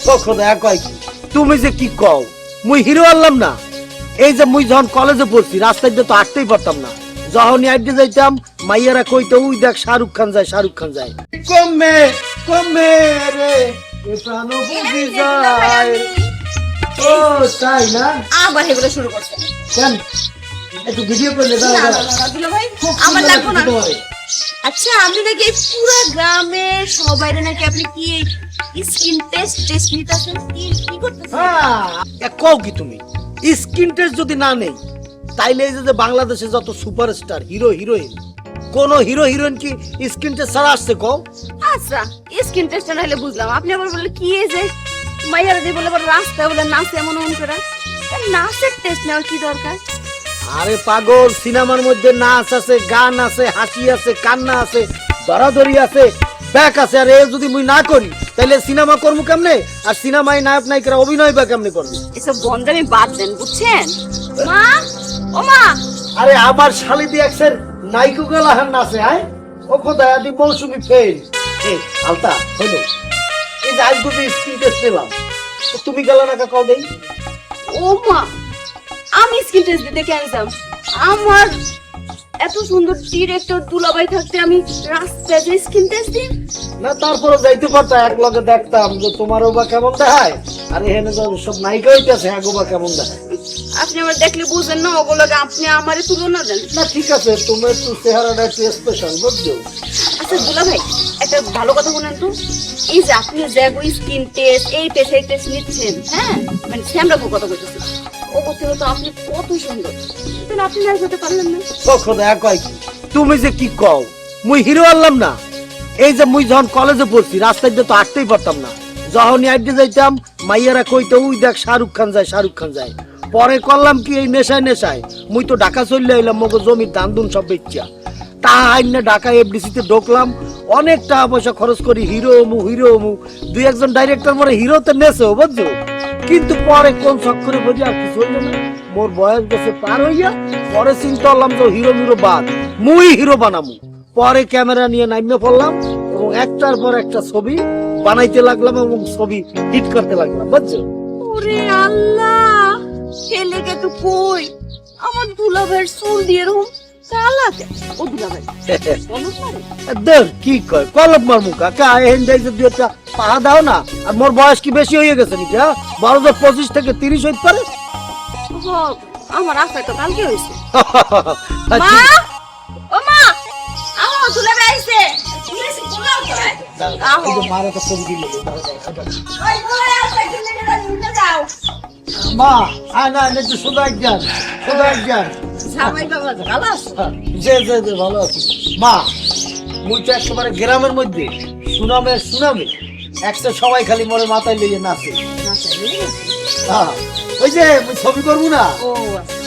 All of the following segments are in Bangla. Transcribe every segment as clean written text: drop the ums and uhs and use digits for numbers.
কখন একই তুমি যে কি কও মুই হিরো আনলাম না। এই যে মুই যখন কলেজে পড়ছি রাস্তায় দিয়ে তো হাঁটতেই পারতাম না, যখনই আইডে যাইতাম মাইয়ারা কইতো ওই দেখ শাহরুখ খান যায়, শাহরুখ খান যায়। কমে কমে রে এ প্রাণ বুঝি যায়। ও তাই না, আবার এগুলো শুরু করছে কেন একটু ভিডিও করলে দাও দাও। দুলাভাই আমার লাগবে না। আচ্ছা আপনি নাকি পুরো গ্রামে সবাই নাকি আপনি কি স্কিন টেস্ট নিতেছেন, কি কি করতেছেন? হ্যাঁ কও কি তুমি স্কিন টেস্ট যদি না নেই তাইলে এই যে বাংলাদেশে যত সুপারস্টার হিরো হিরোইন, কোন হিরো হিরোইন কি স্কিন টেস্ট ছাড়া আসছে কও? আচ্ছা স্কিন টেস্ট না হলে বুঝলাম, আপনি আবার বললেন কি এই যে মাইয়ারা দিয়ে বলে রাস্তায় বলে নাচে এমন মন করে, নাচের টেস্ট নেওয়ার কি দরকার? আরে পাগল, সিনেমার মধ্যে নাচ আছে, গান আছে, হাসি আছে, কান্না আছে, দরাদরি আছে, ব্যাক আছে। আর এ যদি মুই না করি তাহলে সিনেমা করবো কেমনে? আর সিনেমায় নায়ক নায়িকারা অভিনয় বা কেমনে করবে? এসব বন্ধামি বাদ দেন বুঝছেন। মা ও মা, আরে আমার শালি দিয়ে একসের নাইকো গলা হান নাচে আয় ও খোদা আদি মৌসুমি ফেল। এই আলতা হলো এই যে আজ দুটো স্কিন টেস্ট নিলাম, তো তুমি গেল না কাকাও দেই। ও মা আমি স্কিন টেস্ট দিতে কেন যাব? আমার এত সুন্দর ডিরেক্টর দুলাভাই থাকতে আমি রাস্তায় যে স্কিন টেস্ট দিই না, তারপরে যাইতে পারতা এক লগে দেখতাম যে তোমারও বা কেমন দেখায়, আর এখানে সব নায়িকা হইতেছে হ্যাঁ বা কেমন দেখায়। আপনি আমার দেখলে বুঝেন না ওগুলোকে আপনি আমারে তুলনা দেন। না ঠিক আছে, তুমি একটু চেহারাটা একটু স্পেশাল বুঝছো। আচ্ছা দুলাভাই একটা ভালো কথা বলেন তো, এই যে আপনি যে স্কিন টেস্ট এই টেস্ট নিচ্ছেন, হ্যাঁ মানে শ্যামরা কথা বলতেছেন, ও বলছিল তো আপনি কত সুন্দর, তাহলে আপনি না হতে পারলেন না? কখন একই তুমি যে কি কও মুই হিরো আনলাম না। এই যে মুই যখন কলেজে পড়ছি রাস্তায় দিয়ে তো হাঁটতেই পারতাম না, যখনই আইডে যাইতাম মাইয়ারা কইতো ওই দেখ শাহরুখ খান যায়, শাহরুখ খান যায়। পরে করলাম কি এই নেশায় নেশায় মুই তো ঢাকা চলে এলাম, মগো জমির ধান দুন সব বেচা তা আইনে ঢাকা এফডিসিতে ঢুকলাম, অনেক টাকা পয়সা খরচ করি হিরো হমু দুই একজন ডাইরেক্টর মরে হিরোতে নেছো বুঝছো। কিন্তু পরে কোন চক্করে বুঝি আর কিছু হইল না, মোর বয়স গেছে পার হইয়া পরে চিন্তা করলাম যে হিরো মিরো বাদ মুই হিরো বানামু। পরে ক্যামেরা নিয়ে নামিয়ে পড়লাম এবং একটার পর একটা ছবি বানাইতে লাগলাম এবং ছবি হিট করতে লাগলাম বুঝছো। ওরে আল্লাহ, ছেলেকে তো কই আমার দুলাভাইয়ের চুল দিয়ে এরকম কালাতে। ও দুলাভাই দেখ কি কয় কলম মার মুখা কা এহেন যাইছে দুই একটা পাহা দাও না। আর মোর বয়স কি বেশি হয়ে গেছে নাকি? হ্যাঁ 12-25 থেকে 30 হইতে পারে। আমার আশায় তো কালকে হয়েছে। মা ও মা আমার দুলাভাই আইছে। মা না একটু শুধু একজন ভালো আছি। মা মুই তো একেবারে গ্রামের মধ্যে সুনামে একটা সবাই খালি মরে মাথায় লেগে নাচে। হ্যাঁ ওই যে ছবি করবো না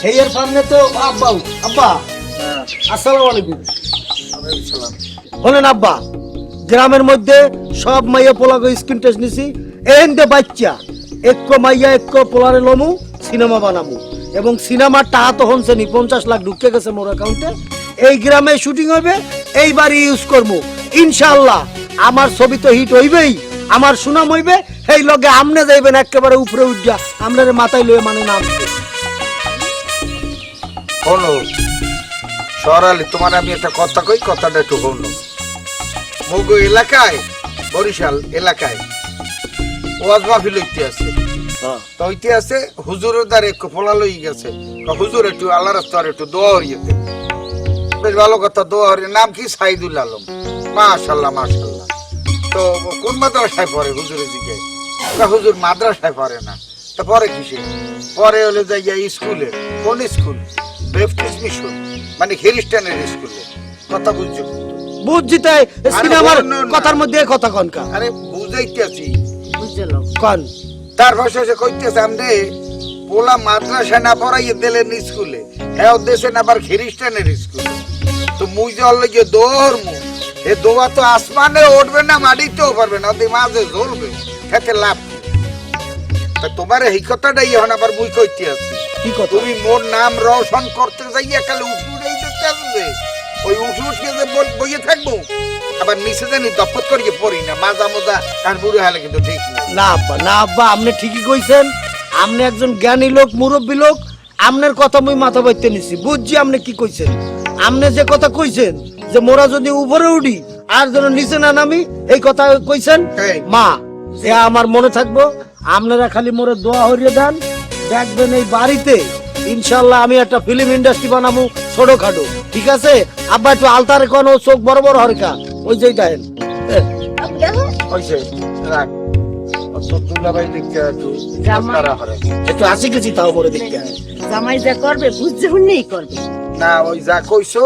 সেই এর সামনে তো আব্বা আসসালামু আলাইকুম। বলেন আব্বা, গ্রামের মধ্যে সব মাইয়া পোলাকে স্ক্রিন টেস্ট নিছি, এনতে বাচ্চা একো মাইয়া একো পোলারে লমু সিনেমা বানামু এবং সিনেমার টাকা তো হনছে নি 50 লাখ ঢুকে গেছে মোর অ্যাকাউন্টে। এই গ্রামে শুটিং হবে, এইবারই ইউজ করবো ইনশাআল্লাহ। আমার ছবি তো হিট হইবেই, আমার সুনাম হইবে, এই লগে আমনে যাইবেন একেবারে উপরে উঠা আমনের মাথায় লয়ে মানে নাম। হলো সরালি তোমার আমি একটা কথা কই, কথাটা একটু হলো। মগো এলাকায় বরিশাল এলাকায় ওয়াজ মাহফিল হইতে আছে, তো হইতে আছে হুজুরের দ্বারে একটু ফলা লই গেছে, হুজুর একটু আল্লাহ রাস্তার একটু দোয়া হরিয়েতে। বেশ ভালো কথা, দোয়া হরিয়ে নাম কি সাইদুল আলম। মাশাল্লাহ মাশাল্লাহ। তো কোন মাদ্রাসায় পড়ে হুজুরের দিকে? হুজুর মাদ্রাসায় পড়ে না, তা পরে কিসে পরে? হলে যাইয়া স্কুলে। কোন স্কুল? বেপ্টিস্ট মিশন, মানে খ্রিস্টানের স্কুলে। কথা বুঝছো? বুঝছি, তাই সিনেমার কথার মধ্যে কথা কনকা। আরে বুঝাইতেছি বুঝলাম কন। তারপর শেষে কইতেছে আমরে পোলা মাদ্রাসা না পড়াইয়ে দিলেন স্কুলে, হ্যাঁ দেশে না আবার খ্রিস্টানের স্কুলে। তো মুই যে হলে যে দৌড়মু, এ দোয়া তো আসমানে উঠবে না, মাটিতেও পারবে না, ওদের মাঝে জ্বলবে, খেতে লাভ কি? তা তোমার এই কথাটাই এখন আবার মুই কইতে আছি। কি কথা? তুমি মোর নাম রোশন করতে যাইয়া খালি উপরেই দেখতে আসবে ওই উঠে উঠে যে বইয়ে থাকবো আবার নিচে জানি দপ্পত করিয়ে পড়ি না মাজা মজা আর বুড়ো হালে কিন্তু ঠিক না। না আব্বা না আব্বা, আপনি ঠিকই কইছেন। আপনি একজন জ্ঞানী লোক, মুরব্বী লোক, আপনার কথা মুই মাথা বাইতে নিছি, বুঝছি আপনি কি কইছেন। আপনি যে কথা কইছেন যে মোরা যদি উপরে উঠি আর যেন নিচে না নামি, এই কথা কইছেন হ্যাঁ। মা, এ আমার মনে থাকবো। আপনারা খালি মোরে দোয়া হরিয়ে দেন, দেখবেন এই বাড়িতে ইনশাল্লাহ আমি একটা ফিল্ম ইন্ডাস্ট্রি বানাবো ছোটখাটো, ঠিক আছে? আব্বা একটু আলতারে কোনো চোখ বড় বড় হরকা, ওই যেই দেখেন আপু দেখো হইছে রাখ দুলাভাই দেখতে একটু জামাই। তারা হরে একটু আসি গেছি তাও মোরে দেখতে হয়। জামাই যা করবে বুঝতে হলেই করবে। না ওই যা কইছো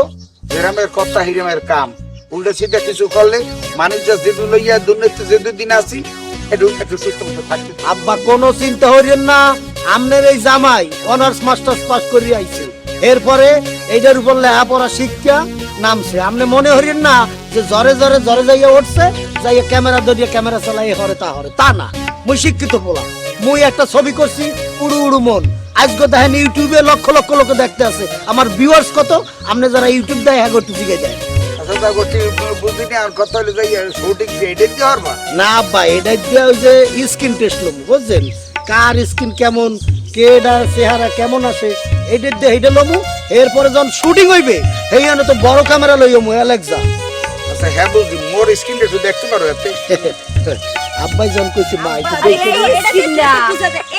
হিরামের কথা হিরামের কাম উল্টা সিধা কিছু করলে মানুষ যা যেটু লইয়া দুর্নীতি যে দুদিন আছি একটু একটু সুস্থ মতো থাকতে। আব্বা কোনো চিন্তা করিয়েন না, আমনের এই জামাই অনার্স মাস্টার্স পাস করে আইছে, এরপরে এইটার উপর লেখাপড়া শিক্ষা নামছে। আপনি মনে হরিয়েন না যে জরে জরে জরে যাইয়া উঠছে, যাইয়া ক্যামেরা ধরিয়া ক্যামেরা চালাই হরে তা হরে, তা না। মুই শিক্ষিত পোলা, মুই একটা ছবি করছি উড়ু উড়ু মন, আজকে দেখেন ইউটিউবে লক্ষ লক্ষ লোক দেখতে আছে। আমার ভিউয়ার্স কত, আপনি যারা ইউটিউব দেয় হ্যাঁ একটু জিগে দেয় আচ্ছা তা করতে বুঝিনি আর কথা হলে যাই শুটিং এডে দিয়ে হরবা না আব্বা, এটা দিয়ে ওই যে স্কিন টেস্ট লম, বুঝছেন? কার স্কিন কেমন, কেডা চেহারা কেমন আছে, এটা দিয়ে এটা লমু। এরপরে যখন শুটিং হইবে এই জন্য তো বড় ক্যামেরা লইমু, অ্যালেক্সা। আচ্ছা হ্যাঁ বুঝি মোর স্ক্রিনটা একটু দেখতে পারো এতে আব্বাই যখন কইছি মা একটু আরে দেখে এই স্কিন না,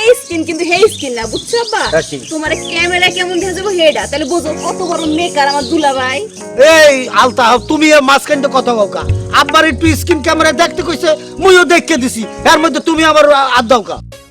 এই স্কিন কিন্তু হেই স্কিন না, বুঝছো আব্বা? হ্যাঁ, কি? তোমার ক্যামেরা কেমন দেখা যাবে হেডা, তাহলে বুঝো কত বড় মেকার আমার দুলাভাই। এই আলতা তুমি এর মাঝখানটা কথা কাকা, আব্বার একটু স্ক্রিন ক্যামেরা দেখতে কইছে, মুইও দেখকে দিছি, এর মধ্যে তুমি আবার আদ দাও কা।